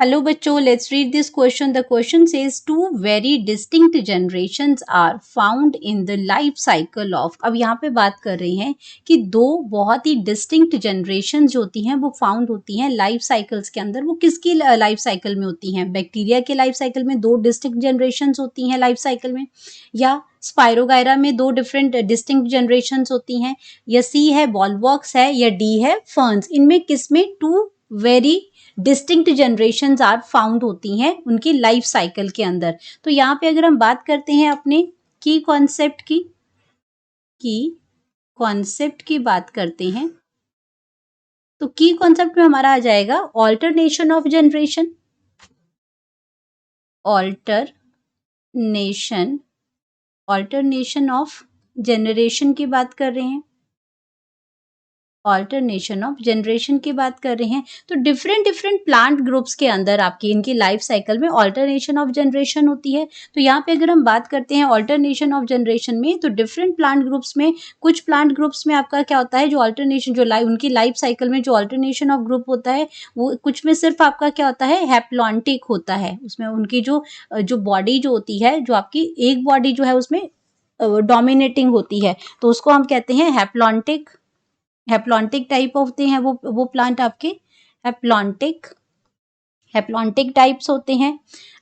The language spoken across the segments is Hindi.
हेलो बच्चों, let's read this question. The question says two very distinct generations are found in the life cycle of. अब यहाँ पे बात कर रहे हैं कि दो बहुत ही डिस्टिंक्ट जनरेशन जो होती हैं वो फाउंड होती हैं लाइफ साइकिल्स के अंदर. वो किसकी लाइफ साइकिल में होती हैं? बैक्टीरिया के लाइफ साइकिल में दो डिस्टिंक्ट जनरेशन होती हैं लाइफ साइकिल में, या स्पाइरोगायरा में दो डिफरेंट डिस्टिंक्ट जनरेशन होती हैं, या सी है वॉलवॉक्स है, या डी है फर्न्स. इनमें किसमें two very distinct generations are found होती हैं उनकी लाइफ साइकिल के अंदर. तो यहाँ पे अगर हम बात करते हैं अपने की कॉन्सेप्ट की बात करते हैं, तो की कॉन्सेप्ट में हमारा आ जाएगा alternation of generation. Alternation of generation की बात कर रहे हैं. ऑल्टरनेशन ऑफ जनरेशन की बात कर रहे हैं. तो डिफरेंट प्लांट ग्रुप्स के अंदर आपकी इनकी लाइफ साइकिल में ऑल्टरनेशन ऑफ जनरेशन होती है. तो यहाँ पे अगर हम बात करते हैं ऑल्टरनेशन ऑफ जनरेशन में, तो डिफरेंट प्लांट ग्रुप्स में, कुछ प्लांट ग्रुप्स में आपका क्या होता है, जो ऑल्टरनेशन जो उनकी लाइफ साइकिल में जो ऑल्टरनेशन ऑफ ग्रुप होता है, वो कुछ में सिर्फ आपका क्या होता है, हैप्लॉन्टिक होता है. उसमें उनकी जो बॉडी जो होती है, जो आपकी एक बॉडी जो है उसमें डोमिनेटिंग होती है, तो उसको हम कहते हैं हैप्लॉन्टिक टाइप होते हैं वो प्लांट आपके हैप्लॉन्टिक टाइप्स होते हैं.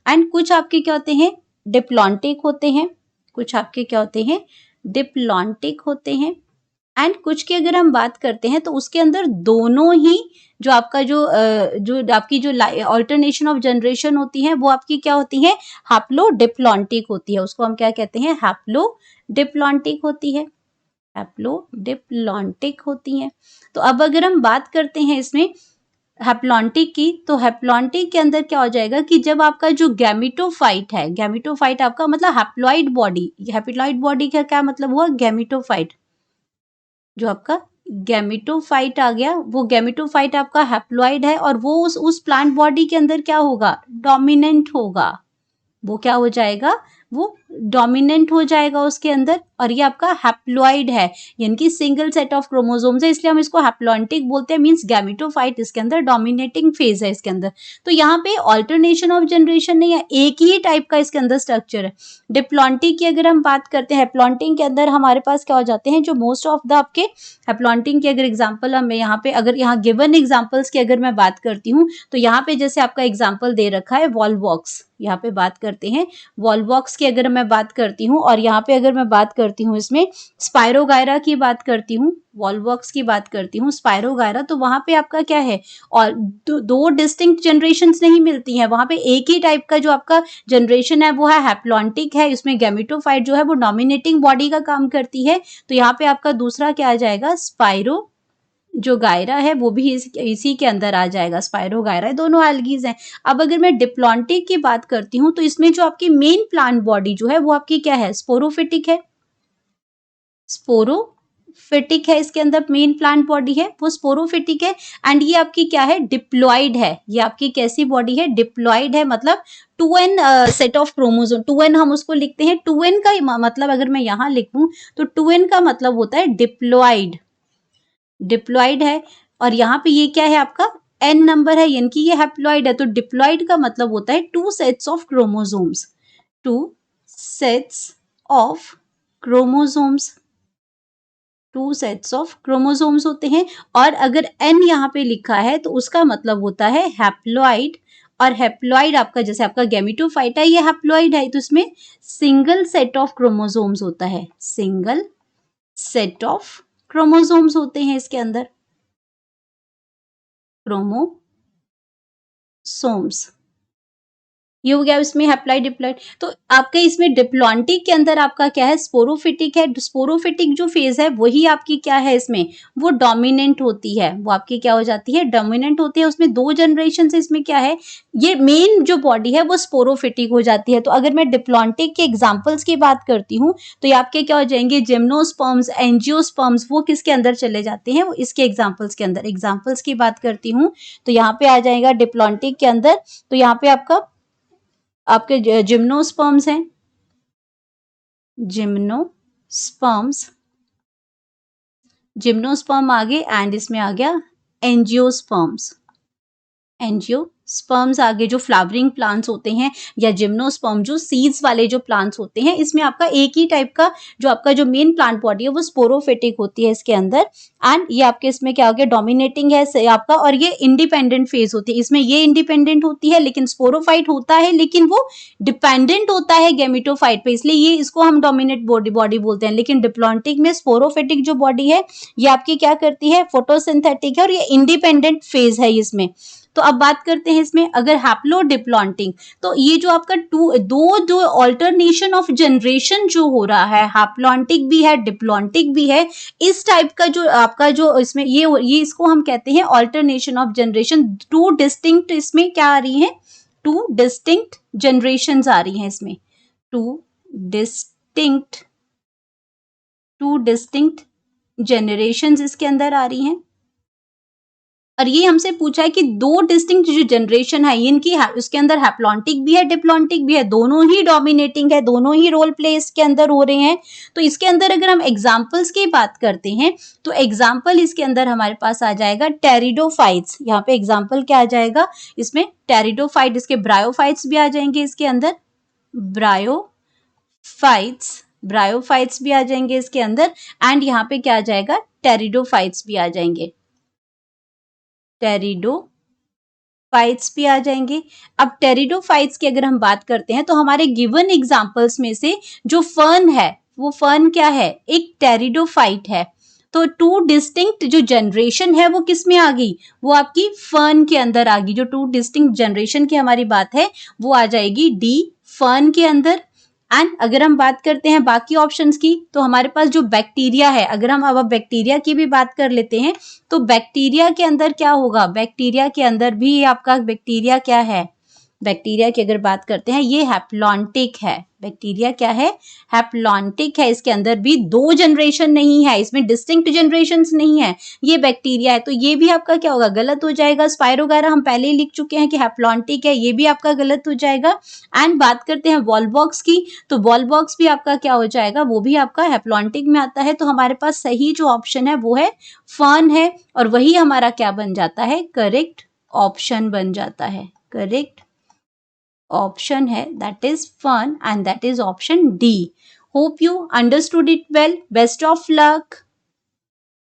एंड कुछ आपके क्या होते हैं, डिप्लॉन्टिक होते हैं. डिप्लॉन्टिक होते हैं. एंड कुछ की अगर हम बात करते हैं तो उसके अंदर दोनों ही जो आपका जो आपकी जो ऑल्टरनेशन ऑफ जनरेशन होती है वो आपकी क्या होती है, हैप्लोडिप्लॉन्टिक होती है. उसको हम क्या कहते हैं, हैप्लोडिप्लॉन्टिक होती हैं. तो अब अगर हम बात करते हैं इसमें हैप्लॉन्टिक की, तो हैप्लॉन्टिक के अंदर क्या हो जाएगा कि जब आपका जो गैमिटोफाइट आपका मतलब हैप्लॉइड बॉडी का क्या मतलब हुआ, गैमिटोफाइट. जो आपका गैमिटोफाइट आ गया, वो गैमिटोफाइट आपका हैप्लॉइड है और वो उस प्लांट बॉडी के अंदर क्या होगा, डोमिनेंट होगा. वो क्या हो जाएगा, वो डोमिनेंट हो जाएगा उसके अंदर. और ये आपका हैप्लॉइड है, यानी कि सिंगल सेट ऑफ क्रोमोसोम्स है, इसलिए हम इसको हैप्लॉन्टिक बोलते हैं. मींस गैमिटोफाइट इसके अंदर डोमिनेटिंग फेज है इसके अंदर. तो यहाँ पे ऑल्टरनेशन ऑफ जनरेशन नहीं है, एक ही टाइप का इसके अंदर स्ट्रक्चर है. डिप्लॉन्टिक की अगर हम बात करते हैं, हैप्लॉन्टिक के अंदर हमारे पास क्या हो जाते हैं, जो मोस्ट ऑफ द आपके हैप्लॉन्टिक की अगर एग्जाम्पल हम यहाँ पे अगर यहाँ गिवन एग्जाम्पल्स की अगर मैं बात करती हूँ, तो यहाँ पे जैसे आपका एग्जाम्पल दे रखा है वॉलवॉक्स. यहाँ पे बात करते हैं वॉलवॉक्स की अगर मैं बात करती हूँ, और यहाँ पे अगर मैं बात करती हूँ इसमें स्पाइरोगायरा की बात करती हूँ, वॉलवॉक्स की बात करती हूँ, स्पाइरोगायरा, तो वहां पे आपका क्या है, और दो डिस्टिंक्ट जनरेशंस नहीं मिलती हैं. वहां पे एक ही टाइप का जो आपका जनरेशन है वो है हैप्लॉन्टिक है. इसमें गैमिटोफाइट जो है वो डोमिनेटिंग बॉडी का काम करती है. तो यहाँ पे आपका दूसरा क्या आ जाएगा, स्पाइरो जो गायरा है वो भी इसी के अंदर आ जाएगा. स्पाइरोगायरा, दोनों एल्गीज हैं. अब अगर मैं डिप्लॉन्टिक की बात करती हूँ, तो इसमें जो आपकी मेन प्लांट बॉडी जो है वो आपकी क्या है, स्पोरोफिटिक है. इसके अंदर मेन प्लांट बॉडी है वो स्पोरोफिटिक है. एंड ये आपकी क्या है, डिप्लॉइड है. ये आपकी कैसी बॉडी है, डिप्लॉइड है. मतलब 2n set of chromosome, 2n हम उसको लिखते हैं. 2n का मतलब अगर मैं यहाँ लिखूं तो 2n का मतलब होता है डिप्लॉइड है. और यहाँ पे ये क्या है आपका n नंबर है, यानी कि ये हैप्लॉइड है. तो डिप्लॉइड का मतलब होता है 2 sets of chromosomes. 2 sets of chromosomes 2 sets of chromosomes होते हैं. और अगर n यहाँ पे लिखा है तो उसका मतलब होता है हैप्लॉइड. और हैप्लॉइड आपका जैसे आपका गैमिटोफाइट है, ये हैप्लॉइड है, तो इसमें सिंगल सेट ऑफ क्रोमोसोम्स होता है. सिंगल सेट ऑफ क्रोमोसोम्स होते हैं इसके अंदर, क्रोमोसोम्स. ये हो गया इसमें हैप्लॉइड डिप्लॉइड. तो आपके इसमें डिप्लॉन्टिक के अंदर आपका क्या है, स्पोरोफिटिक है. स्पोरोफिटिक जो फेज है वही आपकी क्या है, इसमें वो डोमिनेंट होती है. वो आपकी क्या हो जाती है, डोमिनेंट होती है. उसमें दो जनरेशन से इसमें क्या है, ये मेन जो बॉडी है वो स्पोरोफिटिक हो जाती है. तो अगर मैं डिप्लॉन्टिक के एग्जाम्पल्स की बात करती हूँ, तो ये आपके क्या हो जाएंगे, जिम्नोस्पर्म्स, एंजियोस्पर्म्स, वो किसके अंदर चले जाते हैं, वो इसके एग्जाम्पल्स के अंदर. एग्जाम्पल्स की बात करती हूँ तो यहाँ पे आ जाएगा डिप्लॉन्टिक के अंदर. तो यहाँ पे आपके जिम्नोस्पर्म्स हैं, जिम्नोस्पर्म आगे, एंड इसमें आ गया एंजियोस्पर्म्स. एंजियोस्पर्म्स आगे जो फ्लावरिंग प्लांट्स होते हैं, या जिम्नोस्पर्म जो सीड्स वाले जो प्लांट्स होते हैं, इसमें आपका एक ही टाइप का जो आपका जो मेन प्लांट बॉडी है वो स्पोरोफिटिक होती है इसके अंदर। एंड ये आपके इसमें क्या हो गया, डोमिनेटिंग है आपका, और ये इंडिपेंडेंट फेज होती है। इसमें ये इंडिपेंडेंट होती है लेकिन स्पोरोफाइट होता है, लेकिन वो डिपेंडेंट होता है गेमिटोफाइट पे, इसलिए ये इसको हम डोमिनेट बॉडी बोलते हैं। लेकिन डिप्लॉन्टिक में स्पोरोफिटिक जो बॉडी है ये आपकी क्या करती है, फोटोसिंथेटिक है, और ये इंडिपेंडेंट फेज है इसमें। तो अब बात करते हैं इसमें, अगर हैप्लोडिप्लॉन्टिंग, तो ये जो आपका दो जो ऑल्टरनेशन ऑफ जनरेशन जो हो रहा है, हैप्लॉन्टिक भी है डिप्लॉन्टिक भी है, इस टाइप का जो आपका जो इसमें ये इसको हम कहते हैं alternation of generation. Two distinct इसमें क्या आ रही है, टू डिस्टिंक्ट जनरेशंस आ रही हैं इसमें, टू डिस्टिंक्ट जनरेशंस इसके अंदर आ रही हैं। और ये हमसे पूछा है कि दो डिस्टिंक्ट जो जनरेशन है इनकी उसके अंदर हैप्लॉन्टिक भी है डिप्लॉन्टिक भी है, दोनों ही डोमिनेटिंग है, दोनों ही रोल प्ले इसके अंदर हो रहे हैं। तो इसके अंदर अगर हम एग्जाम्पल्स की बात करते हैं तो एग्जाम्पल इसके अंदर हमारे पास आ जाएगा टेरिडोफाइट्स। यहाँ पे एग्जाम्पल क्या आ जाएगा इसमें, टेरिडोफाइट, इसके ब्रायोफाइट्स भी आ जाएंगे इसके अंदर, ब्रायोफाइट्स भी आ जाएंगे इसके अंदर। एंड यहाँ पे क्या आ जाएगा, टेरिडोफाइट्स भी आ जाएंगे, टेरिडोफाइट्स भी आ जाएंगे। अब टेरिडोफाइट्स की अगर हम बात करते हैं तो हमारे गिवन एग्जांपल्स में से जो फर्न है वो फर्न क्या है, एक टेरिडोफाइट है। तो टू डिस्टिंक्ट जो जनरेशन है वो किस में आ गई, वो आपकी फर्न के अंदर आ गई। जो टू डिस्टिंक्ट जनरेशन की हमारी बात है वो आ जाएगी डी, फर्न के अंदर। एंड अगर हम बात करते हैं बाकी ऑप्शंस की, तो हमारे पास जो बैक्टीरिया है, अगर हम अब बैक्टीरिया की भी बात कर लेते हैं तो बैक्टीरिया के अंदर क्या होगा, बैक्टीरिया के अंदर भी आपका बैक्टीरिया क्या है, बैक्टीरिया की अगर बात करते हैं ये हैप्लॉन्टिक है। बैक्टीरिया क्या है, हैप्लॉन्टिक है। इसके अंदर भी दो जनरेशन नहीं है, इसमें डिस्टिंक्ट जनरेशंस नहीं है, ये बैक्टीरिया है। तो ये भी आपका क्या होगा, गलत हो जाएगा। स्पाइरोगारा हम पहले ही लिख चुके हैं कि हैप्लॉन्टिक है, ये भी आपका गलत हो जाएगा। एंड बात करते हैं वॉलबॉक्स की, तो वॉलबॉक्स भी आपका क्या हो जाएगा, वो भी आपका हैप्लॉन्टिक में आता है। तो हमारे पास सही जो ऑप्शन है वो है फर्न है, और वही हमारा क्या बन जाता है, करेक्ट ऑप्शन बन जाता है। करेक्ट option है that is fern and that is option D. Hope you understood it well. Best of luck.